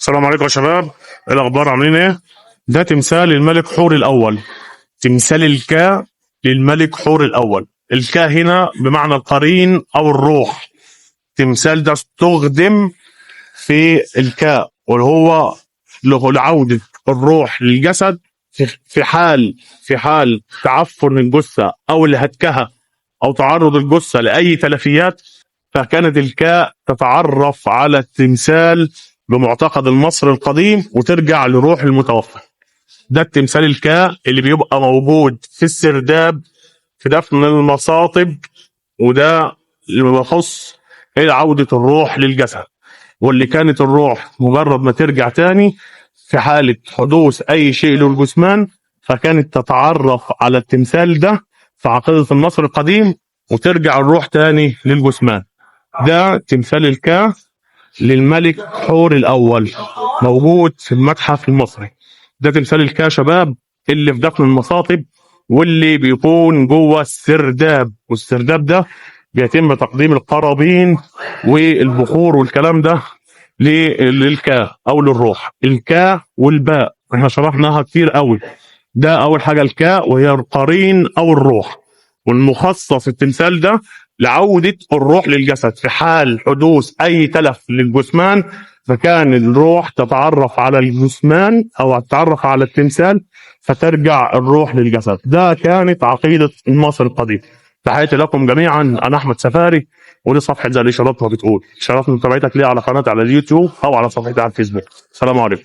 السلام عليكم يا شباب، ايه الاخبار؟ عاملين ايه؟ ده تمثال الملك حور الاول، تمثال الكا للملك حور الاول. الكا هنا بمعنى القرين او الروح. التمثال ده استخدم في الكا واللي هو لعودة الروح للجسد في حال تعفن الجثة او لهتكها او تعرض الجثة لاي تلفيات. فكانت الكاء تتعرف على التمثال بمعتقد المصري القديم وترجع لروح المتوفى. ده التمثال الكاء اللي بيبقى موجود في السرداب في دفن المصاطب، وده اللي بيخص عودة الروح للجسد، واللي كانت الروح مجرد ما ترجع تاني في حالة حدوث أي شيء للجثمان فكانت تتعرف على التمثال ده في عقيدة المصري القديم وترجع الروح تاني للجثمان. ده تمثال الكا للملك حور الأول موجود في المتحف المصري. ده تمثال الكا شباب اللي في دفن المصاطب، واللي بيكون جوه السرداب، والسرداب ده بيتم تقديم القرابين والبخور والكلام ده للكا أو للروح. الكا والباء احنا شرحناها كتير قوي. ده أول حاجة الكا وهي القرين أو الروح، والمخصص التمثال ده لعودة الروح للجسد في حال حدوث أي تلف للجثمان. فكان الروح تتعرف على الجثمان أو تتعرف على التمثال فترجع الروح للجسد. ده كانت عقيدة المصري القديم. تحياتي لكم جميعا، أنا أحمد سفاري، ودي صفحة زي اللي شرفتها بتقول. شرفت متابعتك ليه على قناتي على اليوتيوب أو على صفحتي على الفيسبوك. السلام عليكم.